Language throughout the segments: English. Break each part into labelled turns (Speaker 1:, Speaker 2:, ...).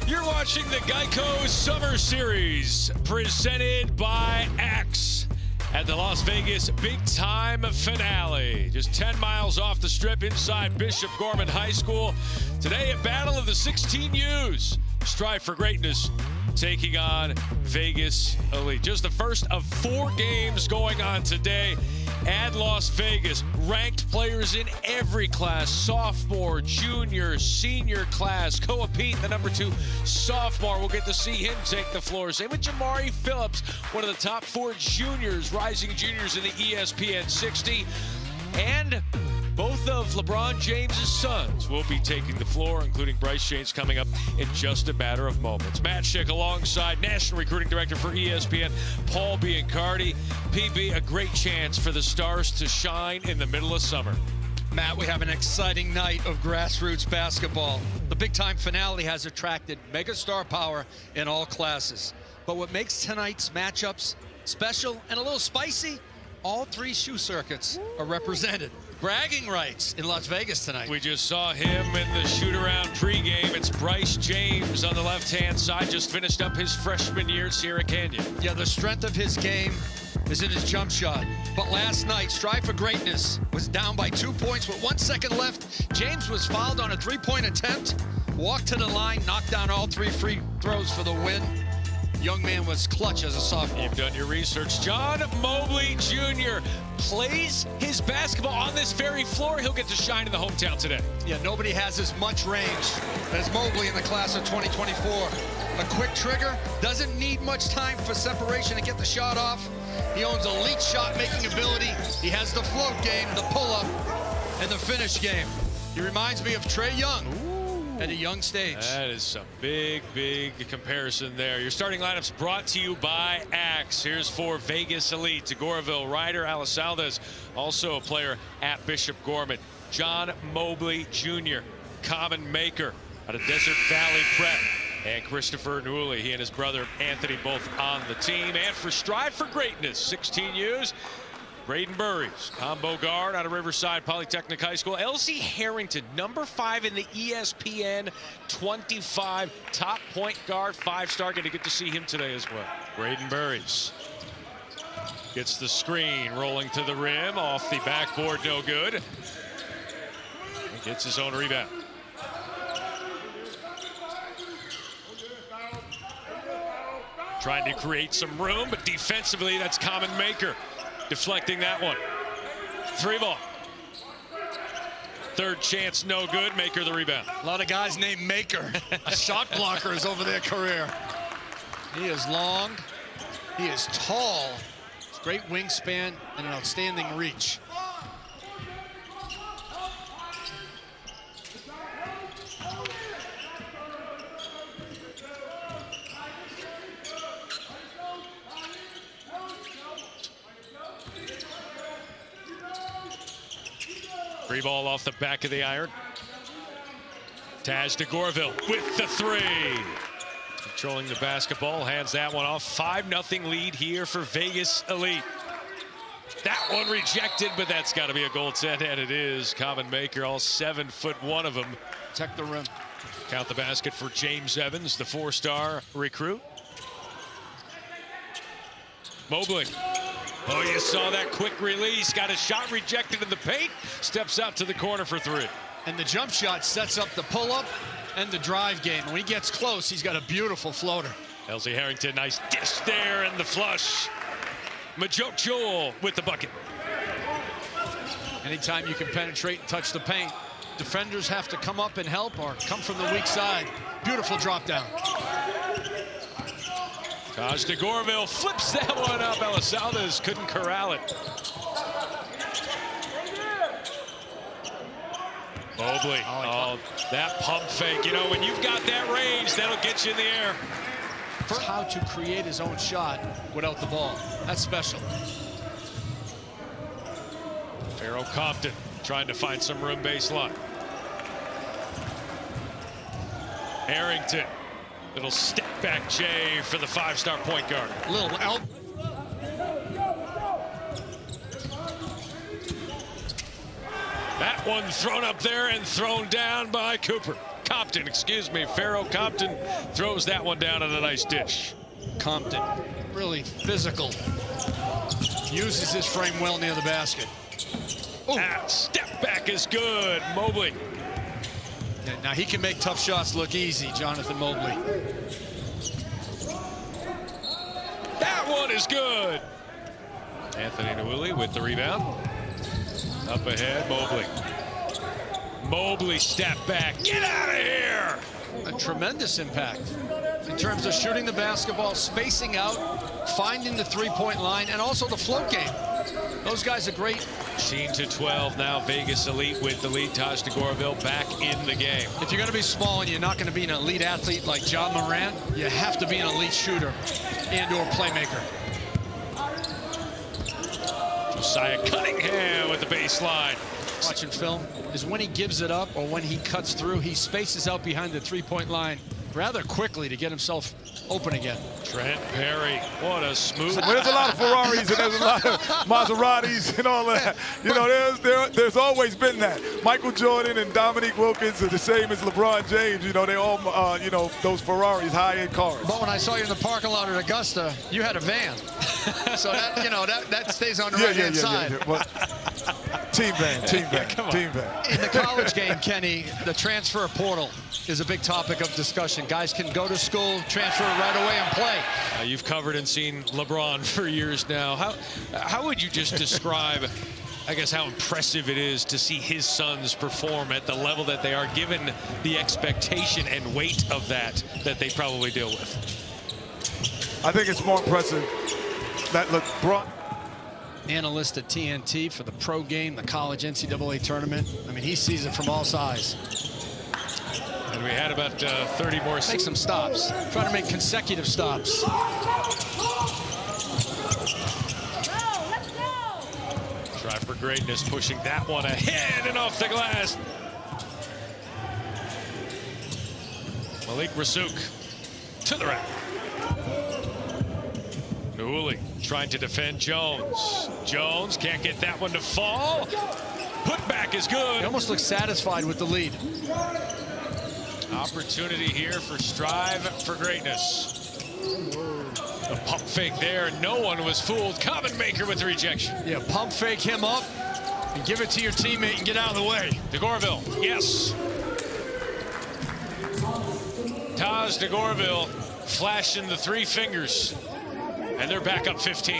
Speaker 1: You're watching the Geico Summer Series, presented by Axe, at the Las Vegas Big Time Finale. Just 10 miles off the strip inside Bishop Gorman High School. Today, a battle of the 16Us. Strive for greatness, taking on Vegas Elite. Just the first of 4 games going on today at Las Vegas. Ranked players in every class: sophomore, junior, senior class. Koa Pete, the number 2 sophomore, we'll get to see him take the floor. Same with Jamari Phillips, one of the top 4 juniors, rising juniors in the ESPN 60. And both of LeBron James's sons will be taking the floor, including Bryce James coming up in just a matter of moments. Matt Schick alongside National Recruiting Director for ESPN, Paul Biancardi. PB, a great chance for the Stars to shine in the middle of summer.
Speaker 2: Matt, we have an exciting night of grassroots basketball. The Big Time Finale has attracted megastar power in all classes. But what makes tonight's matchups special and a little spicy, all 3 shoe circuits are represented. Bragging rights in Las Vegas tonight.
Speaker 1: We just saw him in the shoot-around pregame. It's Bryce James on the left-hand side, just finished up his freshman year at Sierra Canyon.
Speaker 2: Yeah, the strength of his game is in his jump shot. But last night, Strive for Greatness was down by 2 points with 1 second left. James was fouled on a 3-point attempt, walked to the line, knocked down all 3 free throws for the win. Young man was clutch as a sophomore.
Speaker 1: You've done your research. John Mobley Jr. plays his basketball on this very floor. He'll get to shine in the hometown today.
Speaker 2: Yeah, nobody has as much range as Mobley in the class of 2024. A quick trigger, doesn't need much time for separation to get the shot off. He owns elite shot-making ability. He has the float game, the pull-up, and the finish game. He reminds me of Trae Young. At a young stage.
Speaker 1: That is some big comparison there. Your starting lineups brought to you by Axe. Here's for Vegas Elite: Tagoraville, Ryder, Alisaldez, also a player at Bishop Gorman. John Mobley Jr., Common Maker out of Desert Valley Prep. And Christopher Newley, he and his brother Anthony both on the team. And for Strive for Greatness, 16Us, Braden Burries, combo guard out of Riverside Polytechnic High School. Elsie Harrington, number 5 in the ESPN 25, top point guard, 5-star. Going to get to see him today as well. Braden Burries gets the screen, rolling to the rim, off the backboard, no good. He gets his own rebound. Trying to create some room, but defensively, that's Common Maker. Deflecting that one. 3 ball. Third chance, no good. Maker the rebound.
Speaker 2: A lot of guys named Maker. Shot blockers over their career. He is long. He is tall. Great wingspan and an outstanding reach.
Speaker 1: Free ball off the back of the iron. Taj Tagoraville with the 3. Controlling the basketball, hands that one off. 5-0 lead here for Vegas Elite. That one rejected, but that's got to be a goaltend, and it is. Common Maker, all 7'1" of them.
Speaker 2: Protect the rim.
Speaker 1: Count the basket for James Evans, the 4-star recruit. Mobley. Oh, you saw that quick release. Got a shot rejected in the paint. Steps out to the corner for 3.
Speaker 2: And the jump shot sets up the pull-up and the drive game. When he gets close, he's got a beautiful floater.
Speaker 1: Elsie Harrington, nice dish there, and the flush. Majok Joel with the bucket.
Speaker 2: Anytime you can penetrate and touch the paint, defenders have to come up and help or come from the weak side. Beautiful drop down.
Speaker 1: Taj Tagoraville flips that one up. Alisaldez couldn't corral it. Mobley, oh, that pump fake. You know, when you've got that range, that'll get you in the air.
Speaker 2: How to create his own shot without the ball. That's special.
Speaker 1: Farrell Compton trying to find some room baseline. Harrington. Little step back J for the 5-star point guard.
Speaker 2: Little elbow.
Speaker 1: That one thrown up there and thrown down by Cooper. Compton, excuse me. Pharaoh Compton throws that one down on a nice dish.
Speaker 2: Compton, really physical. Uses his frame well near the basket.
Speaker 1: Step back is good. Mobley.
Speaker 2: Now he can make tough shots look easy, Jonathan Mobley.
Speaker 1: That one is good. Anthony Newell with the rebound. Up ahead, Mobley. Mobley step back. Get out of here.
Speaker 2: A tremendous impact in terms of shooting the basketball, spacing out, finding the three-point line, and also the float game. Those guys are great.
Speaker 1: 13-12 now. Vegas Elite with the lead. Taj DeGorville back in the game.
Speaker 2: If you're going to be small and you're not going to be an elite athlete like John Morant, you have to be an elite shooter and/or playmaker.
Speaker 1: Josiah Cunningham with the baseline.
Speaker 2: Watching film is when he gives it up or when he cuts through, he spaces out behind the three-point line rather quickly to get himself open again.
Speaker 1: Trent Perry, what a smooth.
Speaker 3: Well, there's a lot of Ferraris and there's a lot of Maseratis and all that. You know, there's always been that. Michael Jordan and Dominique Wilkins are the same as LeBron James. You know, they all, you know, those Ferraris, high-end cars.
Speaker 2: But when I saw you in the parking lot at Augusta, you had a van. So that, you know, that stays on the right-hand side.
Speaker 3: Yeah. Well, team van. Team van.
Speaker 2: In the college game, Kenny, the transfer portal is a big topic of discussion. Guys can go to school, transfer right away, and play.
Speaker 1: You've covered and seen LeBron for years now. How would you just describe, I guess, how impressive it is to see his sons perform at the level that they are, given the expectation and weight of that they probably deal with?
Speaker 3: I think it's more impressive that LeBron.
Speaker 2: Analyst at TNT for the pro game, the college NCAA tournament. I mean, he sees it from all sides.
Speaker 1: And we had about 30 more.
Speaker 2: Make some stops. Try to make consecutive stops.
Speaker 1: Try for greatness, pushing that one ahead and off the glass. Malik Rasook to the rack. Newell trying to defend Jones. Jones can't get that one to fall. Put back is good.
Speaker 2: He almost looks satisfied with the lead.
Speaker 1: Opportunity here for strive for greatness. The pump fake there. No one was fooled. Common Maker with the rejection.
Speaker 2: Yeah, pump fake him up and give it to your teammate and get out of the way.
Speaker 1: DeGorville, yes. Taj DeGorville flashing the three fingers. And they're back up 15.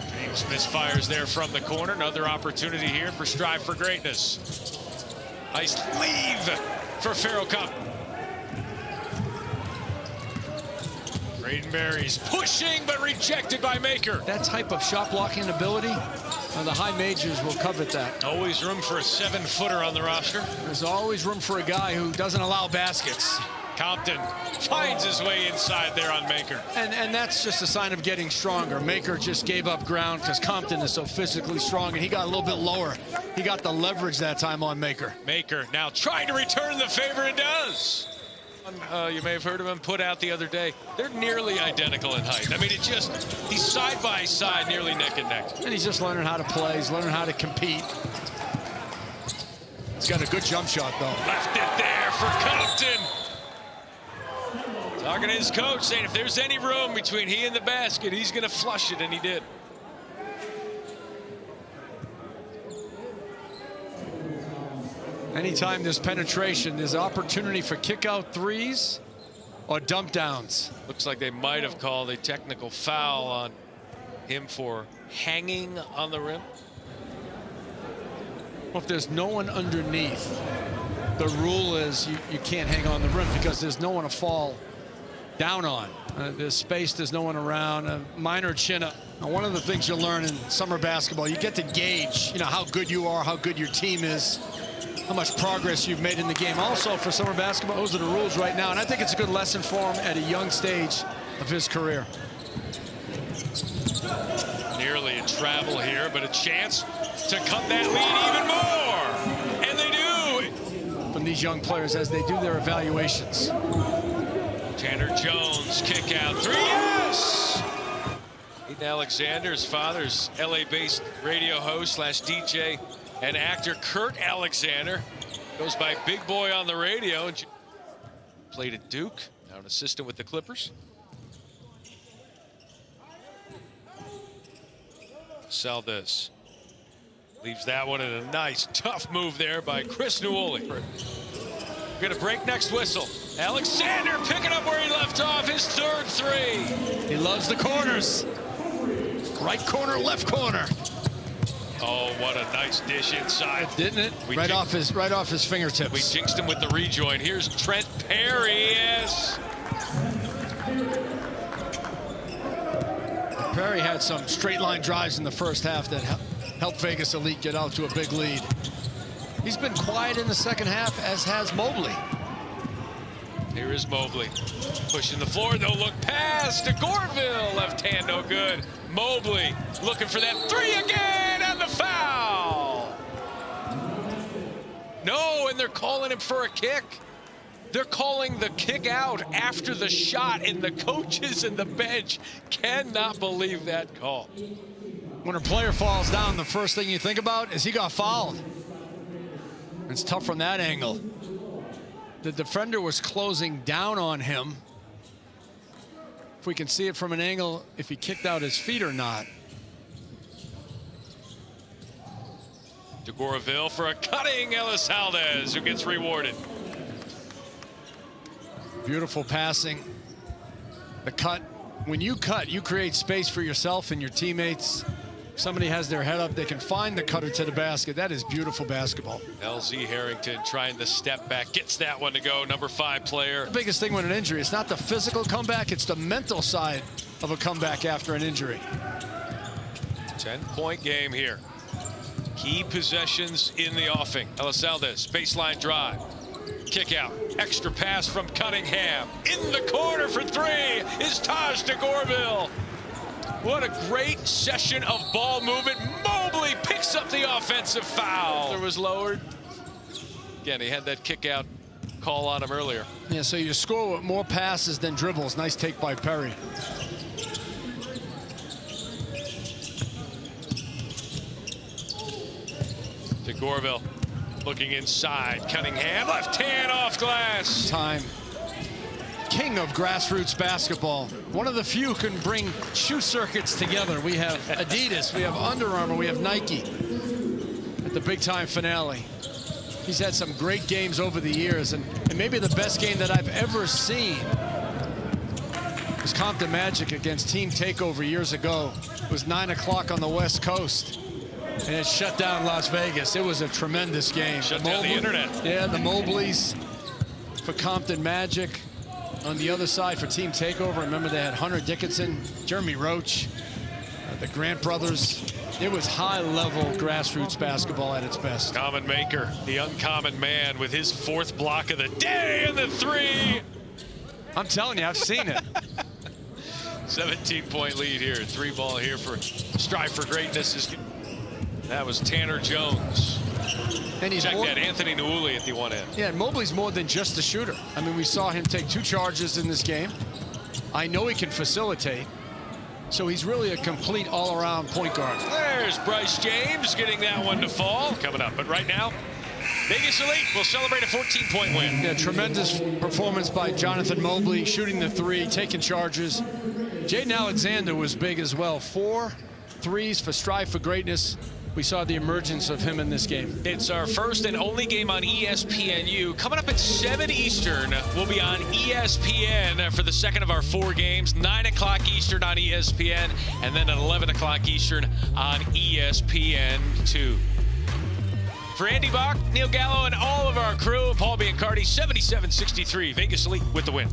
Speaker 1: James misfires there from the corner. Another opportunity here for strive for greatness. Nice leave for Pharaoh Compton. Braden Berry's pushing but rejected by Maker.
Speaker 2: That type of shot blocking ability, the high majors will covet that.
Speaker 1: Always room for a 7-footer on the roster.
Speaker 2: There's always room for a guy who doesn't allow baskets.
Speaker 1: Compton finds his way inside there on Maker.
Speaker 2: And that's just a sign of getting stronger. Maker just gave up ground because Compton is so physically strong, and he got a little bit lower. He got the leverage that time on Maker.
Speaker 1: Maker now trying to return the favor and does. You may have heard of him put out the other day. They're nearly identical in height. I mean, he's side by side, nearly neck and neck.
Speaker 2: And he's just learning how to play. He's learning how to compete. He's got a good jump shot, though.
Speaker 1: Left it there for Compton. Talking to his coach, saying if there's any room between he and the basket, he's going to flush it, and he did.
Speaker 2: Anytime there's penetration, there's opportunity for kick-out threes or dump downs.
Speaker 1: Looks like they might have called a technical foul on him for hanging on the rim.
Speaker 2: Well, if there's no one underneath, the rule is you can't hang on the rim because there's no one to fall down on. There's space, there's no one around. A minor chin up. Now, one of the things you learn in summer basketball, you get to gauge, how good you are, how good your team is, how much progress you've made in the game. Also, for summer basketball, those are the rules right now, and I think it's a good lesson for him at a young stage of his career.
Speaker 1: Nearly a travel here, but a chance to cut that lead even more. And they do.
Speaker 2: From these young players as they do their evaluations.
Speaker 1: Tanner Jones, kick out three, yes! Aiden Alexander's father's LA-based radio host / DJ And actor Kurt Alexander goes by Big Boy on the radio. Played at Duke, now an assistant with the Clippers. Saldes leaves that one in a nice, tough move there by Chris Newoli. We're gonna break next whistle. Alexander picking up where he left off, his third three.
Speaker 2: He loves the corners. Right corner, left corner.
Speaker 1: Oh, what a nice dish inside.
Speaker 2: Didn't it? Right off his fingertips.
Speaker 1: We jinxed him with the rejoin. Here's Trent Perry. Yes.
Speaker 2: Perry had some straight line drives in the first half that helped Vegas Elite get out to a big lead. He's been quiet in the second half, as has Mobley.
Speaker 1: Here is Mobley pushing the floor, no look pass to Gorville. Left hand, no good. Mobley looking for that three again, and the foul. No, and they're calling him for a kick. They're calling the kick out after the shot, and the coaches and the bench cannot believe that call.
Speaker 2: When a player falls down, the first thing you think about is he got fouled. It's tough from that angle. The defender was closing down on him. If we can see it from an angle, if he kicked out his feet or not.
Speaker 1: To Gorville for a cutting Ellis Saldes, who gets rewarded.
Speaker 2: Beautiful passing. The cut. When you cut, you create space for yourself and your teammates. If somebody has their head up, they can find the cutter to the basket. That is beautiful basketball.
Speaker 1: LZ Harrington trying to step back, gets that one to go, number 5 player.
Speaker 2: The biggest thing with an injury, it's not the physical comeback, it's the mental side of a comeback after an injury.
Speaker 1: 10-point game here. Key possessions in the offing. Ellis Saldes, baseline drive. Kick out, extra pass from Cunningham. In the corner for 3 is Taj de Gorville. What a great session of ball movement. Mobley picks up the offensive foul. It was lowered. Again, he had that kick out call on him earlier.
Speaker 2: Yeah, so you score with more passes than dribbles. Nice take by Perry.
Speaker 1: To Gorville, looking inside. Cunningham, left hand off glass.
Speaker 2: Time. King of grassroots basketball. One of the few can bring shoe circuits together. We have Adidas, we have Under Armour, we have Nike at the big time finale. He's had some great games over the years, and maybe the best game that I've ever seen was Compton Magic against Team Takeover years ago. It was 9 o'clock on the West Coast, and it shut down Las Vegas. It was a tremendous game.
Speaker 1: Shut down the internet.
Speaker 2: Yeah, the Mobleys for Compton Magic. On the other side for Team Takeover, remember they had Hunter Dickinson, Jeremy Roach, the Grant brothers. It was high-level grassroots basketball at its best.
Speaker 1: Common maker, the uncommon man, with his 4th block of the day and the 3.
Speaker 2: I'm telling you, I've seen it.
Speaker 1: 17-point lead here. 3 ball here for Strive for Greatness. That was Tanner Jones.
Speaker 2: And he's
Speaker 1: Check that, Anthony Newuli at the one end.
Speaker 2: Yeah, and Mobley's more than just a shooter. I mean, we saw him take 2 charges in this game. I know he can facilitate. So he's really a complete all-around point guard.
Speaker 1: There's Bryce James getting that one to fall. Coming up, but right now, Vegas Elite will celebrate a 14-point win.
Speaker 2: Yeah, tremendous performance by Jonathan Mobley, shooting the 3, taking charges. Jaden Alexander was big as well. 4 threes for Strive for Greatness. We saw the emergence of him in this game.
Speaker 1: It's our first and only game on ESPNU. Coming up at 7 Eastern, we'll be on ESPN for the second of our 4 games. 9 o'clock Eastern on ESPN, and then at 11 o'clock Eastern on ESPN2. For Andy Bach, Neil Gallo, and all of our crew, Paul Biancardi, 77-63, Vegas Elite with the win.